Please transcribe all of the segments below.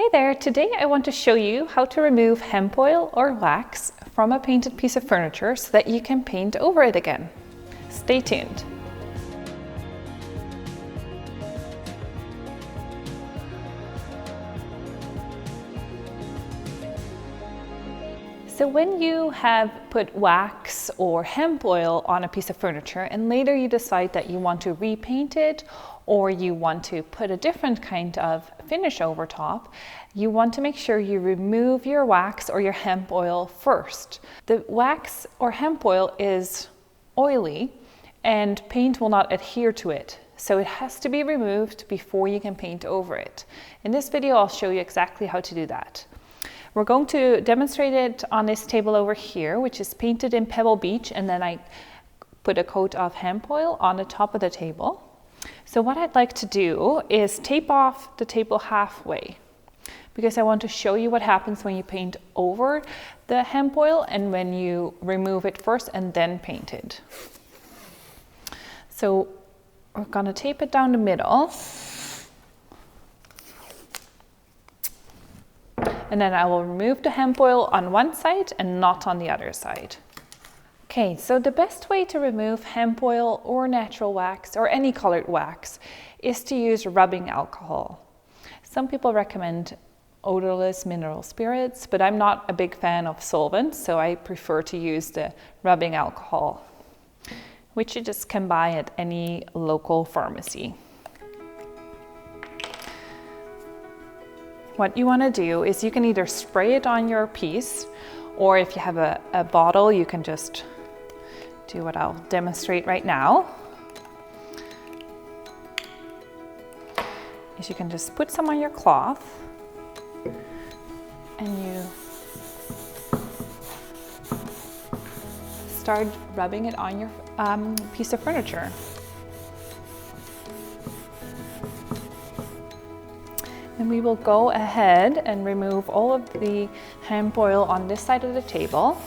Hey there, today I want to show you how to remove hemp oil or wax from a painted piece of furniture so that you can paint over it again. Stay tuned. So when you have put wax or hemp oil on a piece of furniture and later you decide that you want to repaint it or you want to put a different kind of finish over top, you want to make sure you remove your wax or your hemp oil first. The wax or hemp oil is oily and paint will not adhere to it. So it has to be removed before you can paint over it. In this video, I'll show you exactly how to do that. We're going to demonstrate it on this table over here, which is painted in Pebble Beach, and then I put a coat of hemp oil on the top of the table. So what I'd like to do is tape off the table halfway, because I want to show you what happens when you paint over the hemp oil and when you remove it first and then paint it. So we're going to tape it down the middle. And then I will remove the hemp oil on one side and not on the other side. Okay, so the best way to remove hemp oil or natural wax or any colored wax is to use rubbing alcohol. Some people recommend odorless mineral spirits, but I'm not a big fan of solvents, so I prefer to use the rubbing alcohol, which you just can buy at any local pharmacy. What you want to do is you can either spray it on your piece, or if you have a bottle, you can just do what I'll demonstrate right now. Is you can just put some on your cloth and you start rubbing it on your piece of furniture. And we will go ahead and remove all of the hemp oil on this side of the table.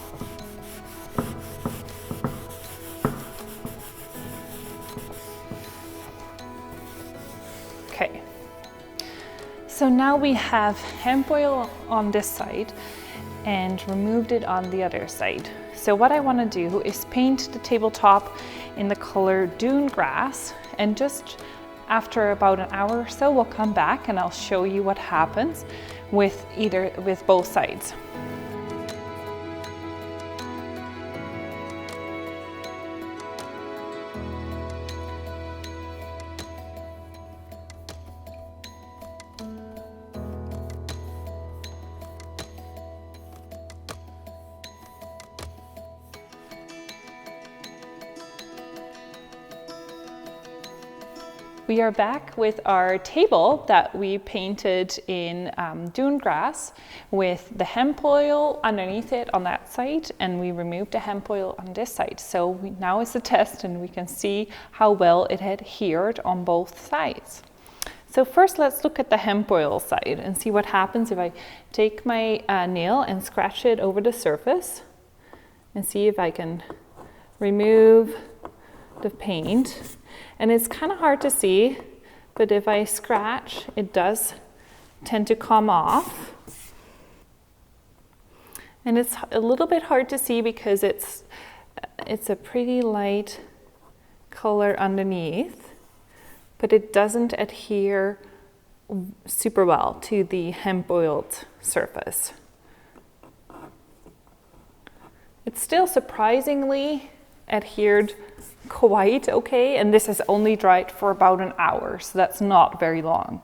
Okay. So now we have hemp oil on this side and removed it on the other side. So what I want to do is paint the tabletop in the color dune grass, and just after about an hour or so, we'll come back and I'll show you what happens with both sides. We are back with our table that we painted in dune grass with the hemp oil underneath it on that side, and we removed the hemp oil on this side. So now it's a test and we can see how well it adhered on both sides. So first let's look at the hemp oil side and see what happens if I take my nail and scratch it over the surface and see if I can remove the paint. And it's kind of hard to see, but if I scratch, it does tend to come off. And it's a little bit hard to see because it's a pretty light color underneath, but it doesn't adhere super well to the hemp oiled surface. It's still surprisingly adhered quite okay, and this has only dried for about an hour, so that's not very long.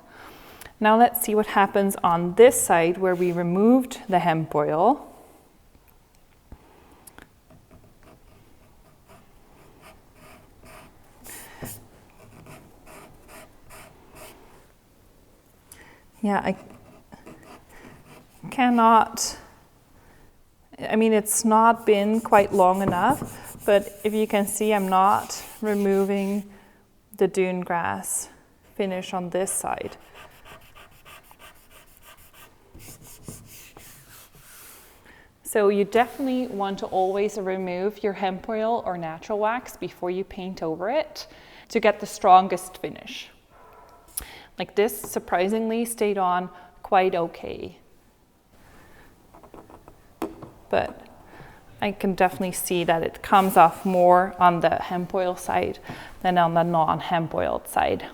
Now let's see what happens on this side where we removed the hemp oil. Yeah, I cannot, I mean, it's not been quite long enough, but if you can see, I'm not removing the dune grass finish on this side. So you definitely want to always remove your hemp oil or natural wax before you paint over it to get the strongest finish. Like this surprisingly stayed on quite okay. But I can definitely see that it comes off more on the hemp oil side than on the non-hemp oiled side.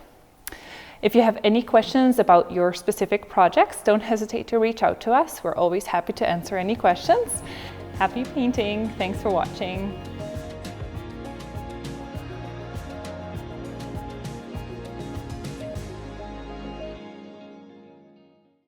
If you have any questions about your specific projects, don't hesitate to reach out to us. We're always happy to answer any questions. Happy painting. Thanks for watching.